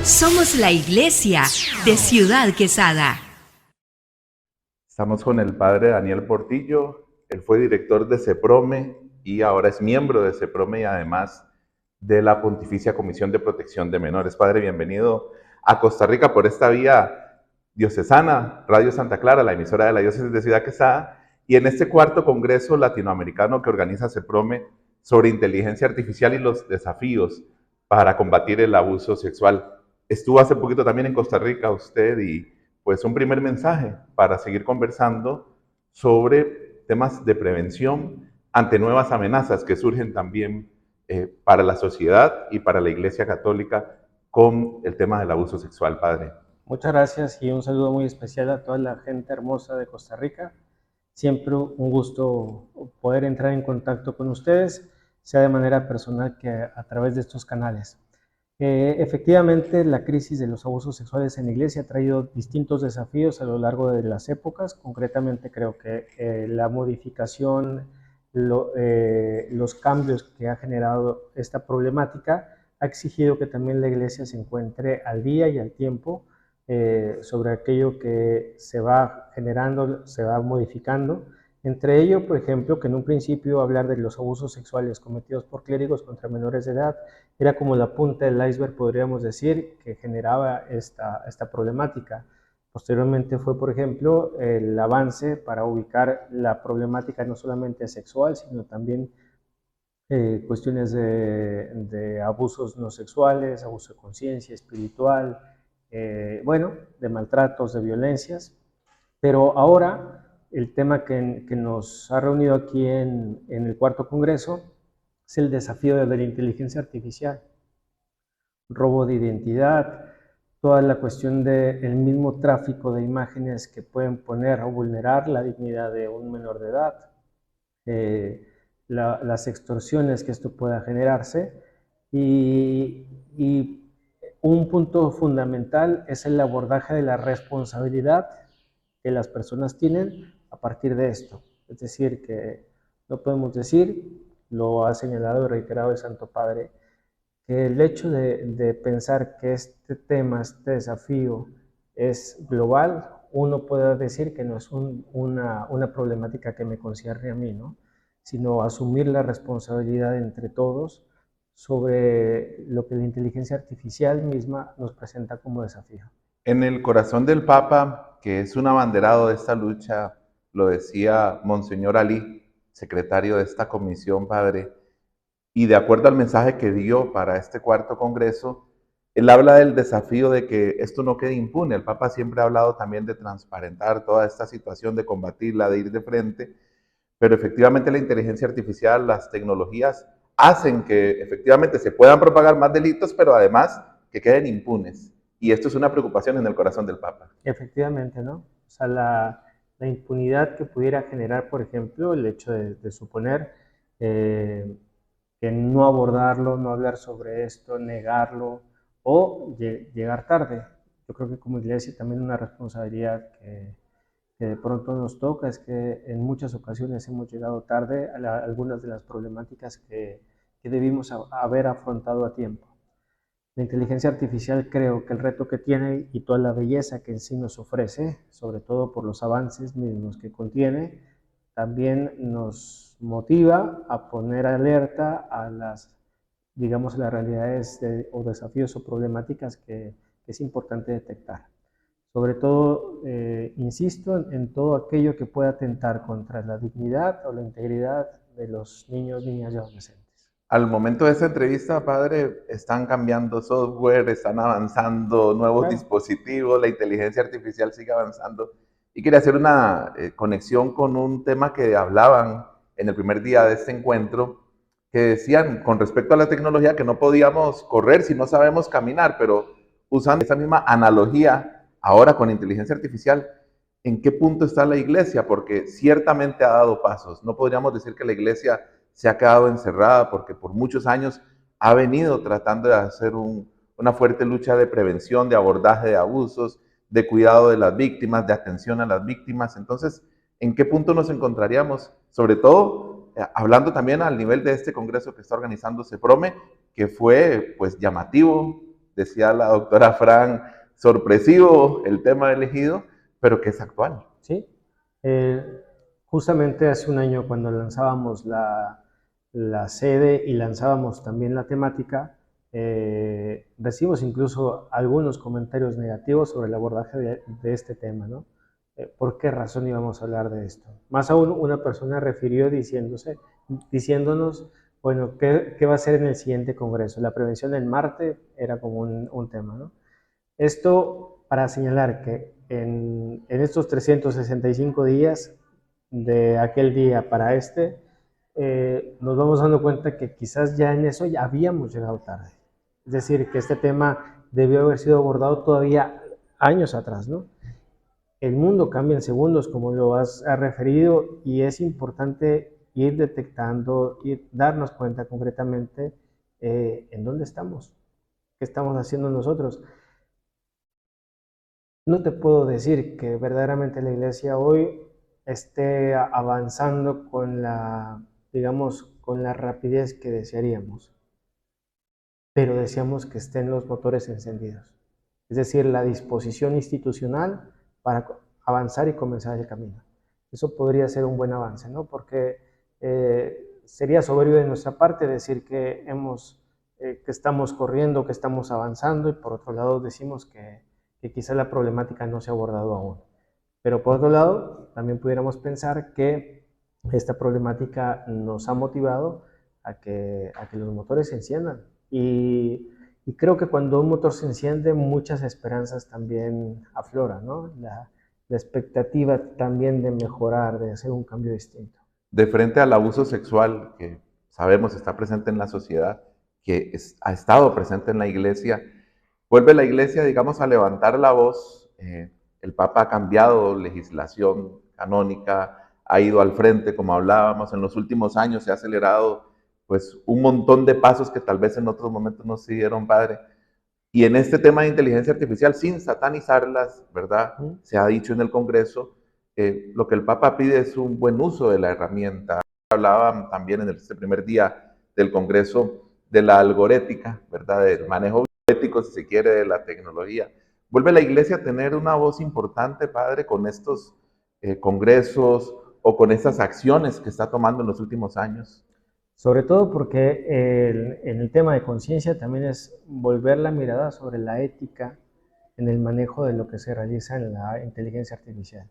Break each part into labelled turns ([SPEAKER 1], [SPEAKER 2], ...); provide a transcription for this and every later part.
[SPEAKER 1] Somos la Iglesia de Ciudad Quesada.
[SPEAKER 2] Estamos con el padre Daniel Portillo. Él fue director de CEPROME y ahora es miembro de CEPROME y además de la Pontificia Comisión de Protección de Menores. Padre, bienvenido a Costa Rica por esta vía diocesana, Radio Santa Clara, la emisora de la diócesis de Ciudad Quesada, y en este cuarto congreso latinoamericano que organiza CEPROME sobre inteligencia artificial y los desafíos para combatir el abuso sexual. Estuvo hace poquito también en Costa Rica usted y pues un primer mensaje para seguir conversando sobre temas de prevención ante nuevas amenazas que surgen también para la sociedad y para la Iglesia Católica con el tema del abuso sexual, padre.
[SPEAKER 3] Muchas gracias y un saludo muy especial a toda la gente hermosa de Costa Rica. Siempre un gusto poder entrar en contacto con ustedes, sea de manera personal que a través de estos canales. Efectivamente, la crisis de los abusos sexuales en la Iglesia ha traído distintos desafíos a lo largo de las épocas. Concretamente, creo que la modificación, los cambios que ha generado esta problemática ha exigido que también la Iglesia se encuentre al día y al tiempo sobre aquello que se va generando, se va modificando. Entre ello, por ejemplo, que en un principio hablar de los abusos sexuales cometidos por clérigos contra menores de edad era como la punta del iceberg, podríamos decir, que generaba esta problemática. Posteriormente fue, por ejemplo, el avance para ubicar la problemática no solamente sexual, sino también cuestiones de abusos no sexuales, abuso de conciencia, espiritual, de maltratos, de violencias. Pero ahora el tema que nos ha reunido aquí en el cuarto congreso es el desafío de la inteligencia artificial, robo de identidad, toda la cuestión del mismo tráfico de imágenes que pueden poner o vulnerar la dignidad de un menor de edad, las extorsiones que esto pueda generarse y un punto fundamental es el abordaje de la responsabilidad que las personas tienen a partir de esto. Es decir, que no podemos decir, lo ha señalado y reiterado el Santo Padre, que el hecho de pensar que este tema, este desafío es global, uno puede decir que no es una problemática que me concierne a mí, ¿no? Sino asumir la responsabilidad entre todos sobre lo que la inteligencia artificial misma nos presenta como desafío.
[SPEAKER 2] En el corazón del Papa, que es un abanderado de esta lucha, lo decía Monseñor Ali, secretario de esta comisión, padre, y de acuerdo al mensaje que dio para este cuarto congreso, él habla del desafío de que esto no quede impune. El Papa siempre ha hablado también de transparentar toda esta situación, de combatirla, de ir de frente, pero efectivamente la inteligencia artificial, las tecnologías, hacen que efectivamente se puedan propagar más delitos, pero además que queden impunes. Y esto es una preocupación en el corazón del Papa.
[SPEAKER 3] Efectivamente, ¿no? O sea, la impunidad que pudiera generar, por ejemplo, el hecho de suponer que no abordarlo, no hablar sobre esto, negarlo o llegar tarde. Yo creo que como Iglesia también una responsabilidad que de pronto nos toca es que en muchas ocasiones hemos llegado tarde a algunas de las problemáticas que debimos haber afrontado a tiempo. La inteligencia artificial, creo que el reto que tiene y toda la belleza que en sí nos ofrece, sobre todo por los avances mismos que contiene, también nos motiva a poner alerta a las realidades o desafíos o problemáticas que es importante detectar. Sobre todo, insisto en todo aquello que pueda atentar contra la dignidad o la integridad de los niños, niñas y adolescentes.
[SPEAKER 2] Al momento de esta entrevista, padre, están cambiando software, están avanzando nuevos dispositivos, la inteligencia artificial sigue avanzando. Y quería hacer una conexión con un tema que hablaban en el primer día de este encuentro, que decían con respecto a la tecnología que no podíamos correr si no sabemos caminar, pero usando esa misma analogía ahora con inteligencia artificial, ¿en qué punto está la Iglesia? Porque ciertamente ha dado pasos. No podríamos decir que la Iglesia se ha quedado encerrada porque por muchos años ha venido tratando de hacer una fuerte lucha de prevención, de abordaje de abusos, de cuidado de las víctimas, de atención a las víctimas. Entonces, ¿en qué punto nos encontraríamos? Sobre todo, hablando también al nivel de este congreso que está organizando CEPROME, que fue pues llamativo decía la doctora Fran, sorpresivo el tema elegido, pero que es actual.
[SPEAKER 3] Sí, justamente hace un año cuando lanzábamos la sede y lanzábamos también la temática, recibimos incluso algunos comentarios negativos sobre el abordaje de este tema, ¿no? ¿Por qué razón íbamos a hablar de esto? Más aún, una persona refirió diciéndonos, bueno, ¿qué va a ser en el siguiente congreso? La prevención del Marte era como un tema, ¿no? Esto para señalar que en estos 365 días, de aquel día para este, nos vamos dando cuenta que quizás ya en eso ya habíamos llegado tarde. Es decir, que este tema debió haber sido abordado todavía años atrás, ¿no? El mundo cambia en segundos, como lo has referido, y es importante ir detectando y darnos cuenta concretamente en dónde estamos, qué estamos haciendo nosotros. No te puedo decir que verdaderamente la iglesia hoy esté avanzando con digamos, con la rapidez que desearíamos, pero deseamos que estén los motores encendidos. Es decir, la disposición institucional para avanzar y comenzar el camino. Eso podría ser un buen avance, ¿no? Porque sería soberbio de nuestra parte decir que estamos corriendo, que estamos avanzando, y por otro lado decimos que quizá la problemática no se ha abordado aún. Pero por otro lado, también pudiéramos pensar que esta problemática nos ha motivado a que los motores se enciendan. Y creo que cuando un motor se enciende, muchas esperanzas también afloran, ¿no? La expectativa también de mejorar, de hacer un cambio distinto.
[SPEAKER 2] De frente al abuso sexual que sabemos está presente en la sociedad, que ha estado presente en la iglesia, vuelve la iglesia, digamos, a levantar la voz. El Papa ha cambiado legislación canónica, ha ido al frente, como hablábamos, en los últimos años se ha acelerado pues un montón de pasos que tal vez en otros momentos no se dieron, padre. Y en este tema de inteligencia artificial, sin satanizarlas, ¿verdad? Se ha dicho en el Congreso, lo que el Papa pide es un buen uso de la herramienta. Hablaban también en este primer día del Congreso de la algorética, ¿verdad? Del manejo ético, si se quiere, de la tecnología. Vuelve la iglesia a tener una voz importante, padre, con estos congresos o con estas acciones que está tomando en los últimos años.
[SPEAKER 3] Sobre todo porque en el tema de conciencia también es volver la mirada sobre la ética en el manejo de lo que se realiza en la inteligencia artificial.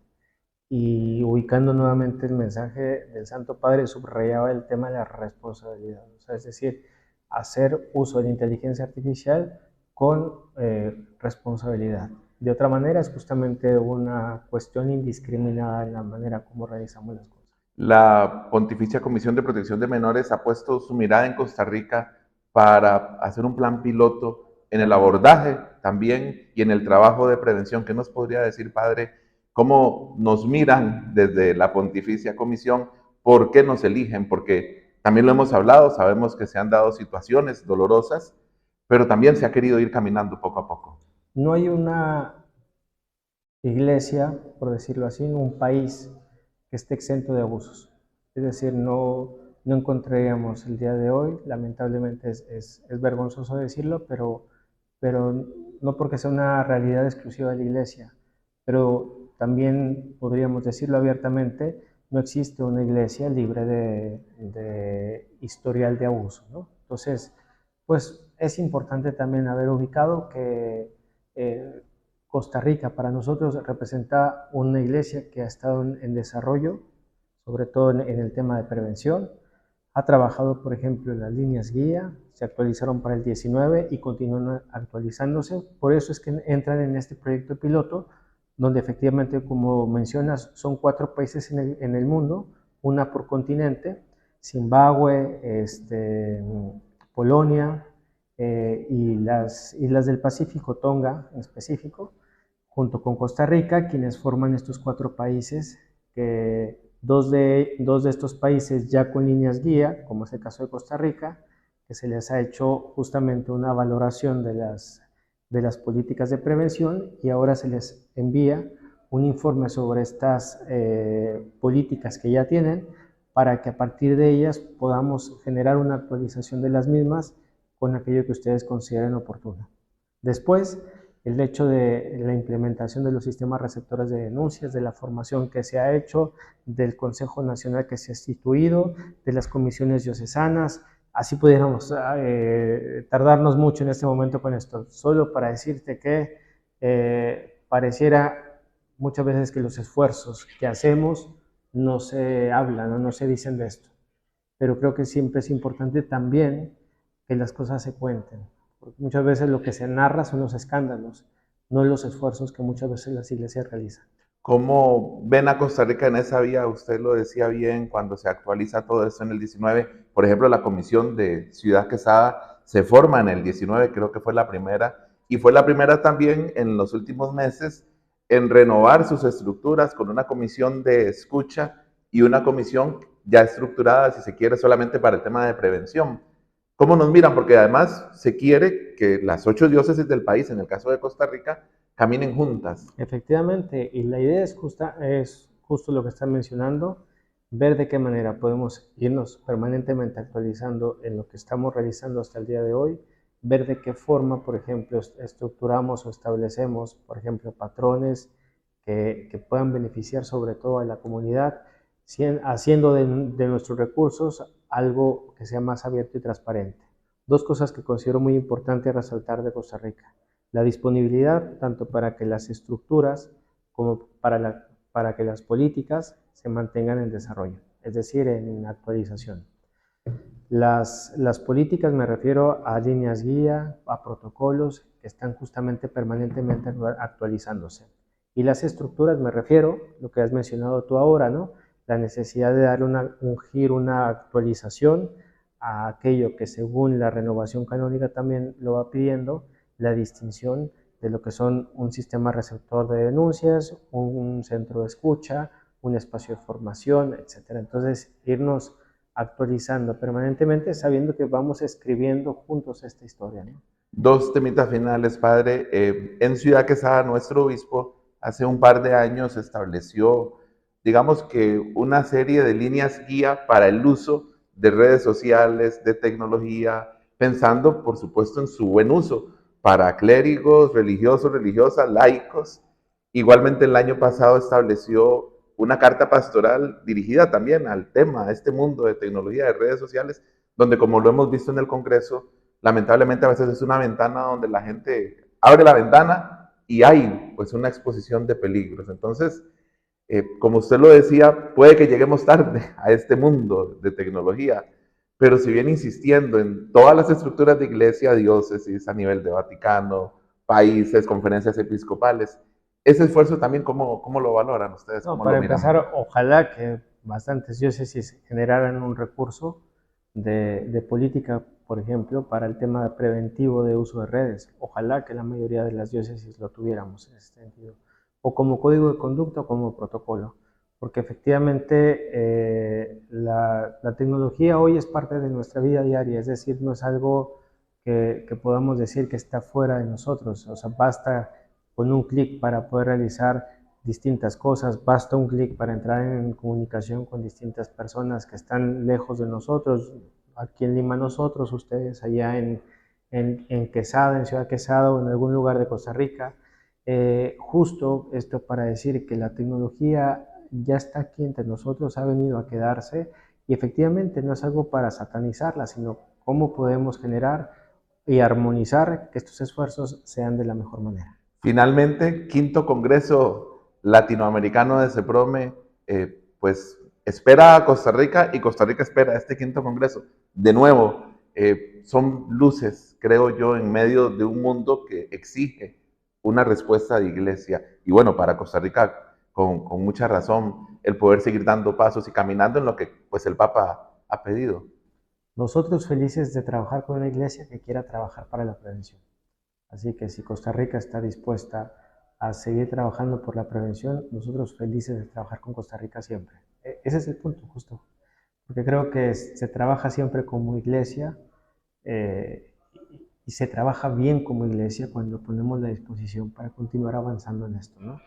[SPEAKER 3] Y ubicando nuevamente el mensaje del Santo Padre, subrayaba el tema de la responsabilidad. O sea, es decir, hacer uso de la inteligencia artificial con responsabilidad. De otra manera, es justamente una cuestión indiscriminada en la manera como realizamos las cosas.
[SPEAKER 2] La Pontificia Comisión de Protección de Menores ha puesto su mirada en Costa Rica para hacer un plan piloto en el abordaje también y en el trabajo de prevención. ¿Qué nos podría decir, padre? ¿Cómo nos miran desde la Pontificia Comisión? ¿Por qué nos eligen? Porque también lo hemos hablado, sabemos que se han dado situaciones dolorosas, pero también se ha querido ir caminando poco a poco.
[SPEAKER 3] No hay una iglesia, por decirlo así, en un país que esté exento de abusos. Es decir, no encontraríamos el día de hoy, lamentablemente es vergonzoso decirlo, pero no porque sea una realidad exclusiva de la iglesia, pero también podríamos decirlo abiertamente, no existe una iglesia libre de historial de abuso, ¿no? Entonces, pues es importante también haber ubicado que Costa Rica para nosotros representa una iglesia que ha estado en desarrollo, sobre todo en el tema de prevención. Ha trabajado, por ejemplo, en las líneas guía, se actualizaron para el 19 y continúan actualizándose. Por eso es que entran en este proyecto piloto, donde efectivamente, como mencionas, son 4 países en el mundo, una por continente: Zimbabue, Polonia, y las islas del Pacífico, Tonga en específico, junto con Costa Rica, quienes forman estos 4 países, que dos de estos países ya con líneas guía, como es el caso de Costa Rica, que se les ha hecho justamente una valoración de las políticas de prevención, y ahora se les envía un informe sobre estas políticas que ya tienen, para que a partir de ellas podamos generar una actualización de las mismas con aquello que ustedes consideren oportuno. Después, el hecho de la implementación de los sistemas receptores de denuncias, de la formación que se ha hecho, del Consejo Nacional que se ha instituido, de las comisiones diocesanas. Así pudiéramos tardarnos mucho en este momento con esto, solo para decirte que pareciera muchas veces que los esfuerzos que hacemos no se hablan o no se dicen de esto, pero creo que siempre es importante también que las cosas se cuenten, porque muchas veces lo que se narra son los escándalos, no los esfuerzos que muchas veces las iglesias realizan.
[SPEAKER 2] ¿Cómo ven a Costa Rica en esa vía? Usted lo decía bien, cuando se actualiza todo esto en el 19, por ejemplo, la Comisión de Ciudad Quesada se forma en el 19, creo que fue la primera, y fue la primera también en los últimos meses en renovar sus estructuras con una comisión de escucha y una comisión ya estructurada, si se quiere, solamente para el tema de prevención. ¿Cómo nos miran? Porque además se quiere que las 8 diócesis del país, en el caso de Costa Rica, caminen juntas.
[SPEAKER 3] Efectivamente, y la idea es justo lo que están mencionando, ver de qué manera podemos irnos permanentemente actualizando en lo que estamos realizando hasta el día de hoy, ver de qué forma, por ejemplo, estructuramos o establecemos, por ejemplo, patrones que puedan beneficiar sobre todo a la comunidad, haciendo de nuestros recursos algo que sea más abierto y transparente. Dos cosas que considero muy importantes resaltar de Costa Rica: la disponibilidad tanto para que las estructuras como para que las políticas se mantengan en desarrollo, es decir, en actualización. Las políticas me refiero a líneas guía, a protocolos que están justamente permanentemente actualizándose. Y las estructuras me refiero, lo que has mencionado tú ahora, ¿no? La necesidad de darle un giro, una actualización a aquello que según la renovación canónica también lo va pidiendo, la distinción de lo que son un sistema receptor de denuncias, un centro de escucha, un espacio de formación, etc. Entonces, irnos actualizando permanentemente sabiendo que vamos escribiendo juntos esta historia, ¿no?
[SPEAKER 2] Dos temitas finales, padre. En Ciudad Quesada, nuestro obispo, hace un par de años estableció, digamos que una serie de líneas guía para el uso de redes sociales, de tecnología, pensando, por supuesto, en su buen uso para clérigos, religiosos, religiosas, laicos. Igualmente, el año pasado estableció una carta pastoral dirigida también al tema, a este mundo de tecnología, de redes sociales, donde, como lo hemos visto en el Congreso, lamentablemente a veces es una ventana donde la gente abre la ventana y hay pues una exposición de peligros. Entonces, como usted lo decía, puede que lleguemos tarde a este mundo de tecnología, pero si viene insistiendo en todas las estructuras de iglesia, diócesis, a nivel de Vaticano, países, conferencias episcopales, ese esfuerzo también, ¿cómo lo valoran ustedes?
[SPEAKER 3] No,
[SPEAKER 2] ¿Cómo
[SPEAKER 3] para
[SPEAKER 2] lo miran?
[SPEAKER 3] empezar, ojalá que bastantes diócesis generaran un recurso de política, por ejemplo, para el tema preventivo de uso de redes. Ojalá que la mayoría de las diócesis lo tuviéramos en ese sentido, o como código de conducta o como protocolo, porque efectivamente la tecnología hoy es parte de nuestra vida diaria, es decir, no es algo que podamos decir que está fuera de nosotros, o sea, basta con un clic para poder realizar distintas cosas, basta un clic para entrar en comunicación con distintas personas que están lejos de nosotros, aquí en Lima nosotros, ustedes allá en Quesada, en Ciudad Quesada o en algún lugar de Costa Rica. Justo esto para decir que la tecnología ya está aquí entre nosotros, ha venido a quedarse y efectivamente no es algo para satanizarla, sino cómo podemos generar y armonizar que estos esfuerzos sean de la mejor manera.
[SPEAKER 2] Finalmente, quinto Congreso Latinoamericano de CEPROME, pues espera a Costa Rica y Costa Rica espera a este quinto Congreso. De nuevo, son luces, creo yo, en medio de un mundo que exige una respuesta de iglesia. Y bueno, para Costa Rica, con mucha razón, el poder seguir dando pasos y caminando en lo que pues el Papa ha pedido.
[SPEAKER 3] Nosotros felices de trabajar con una iglesia que quiera trabajar para la prevención. Así que si Costa Rica está dispuesta a seguir trabajando por la prevención, nosotros felices de trabajar con Costa Rica siempre. Ese es el punto, justo. Porque creo que se trabaja siempre como iglesia y se trabaja bien como iglesia cuando ponemos la disposición para continuar avanzando en esto, ¿no?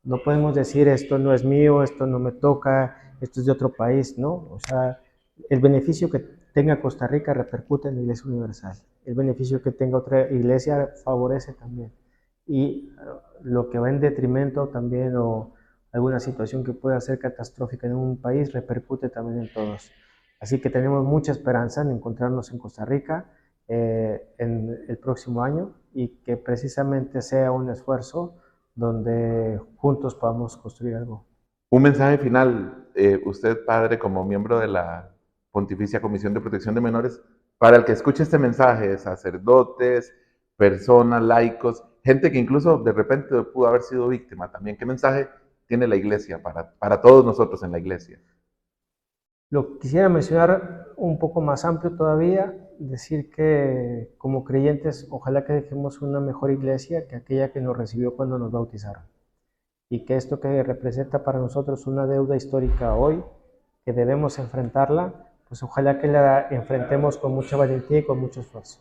[SPEAKER 3] No podemos decir esto no es mío, esto no me toca, esto es de otro país, ¿no? O sea, el beneficio tenga Costa Rica repercute en la Iglesia Universal. El beneficio que tenga otra iglesia favorece también. Y lo que va en detrimento también o alguna situación que pueda ser catastrófica en un país repercute también en todos. Así que tenemos mucha esperanza en encontrarnos en Costa Rica en el próximo año y que precisamente sea un esfuerzo donde juntos podamos construir algo.
[SPEAKER 2] Un mensaje final, usted, padre, como miembro de la Pontificia Comisión de Protección de Menores, para el que escuche este mensaje, sacerdotes, personas, laicos, gente que incluso de repente pudo haber sido víctima también. ¿Qué mensaje tiene la iglesia para todos nosotros en la iglesia?
[SPEAKER 3] Lo quisiera mencionar un poco más amplio todavía, decir que como creyentes ojalá que dejemos una mejor iglesia que aquella que nos recibió cuando nos bautizaron. Y que esto que representa para nosotros una deuda histórica hoy, que debemos enfrentarla, pues ojalá que la enfrentemos con mucha valentía y con mucho esfuerzo.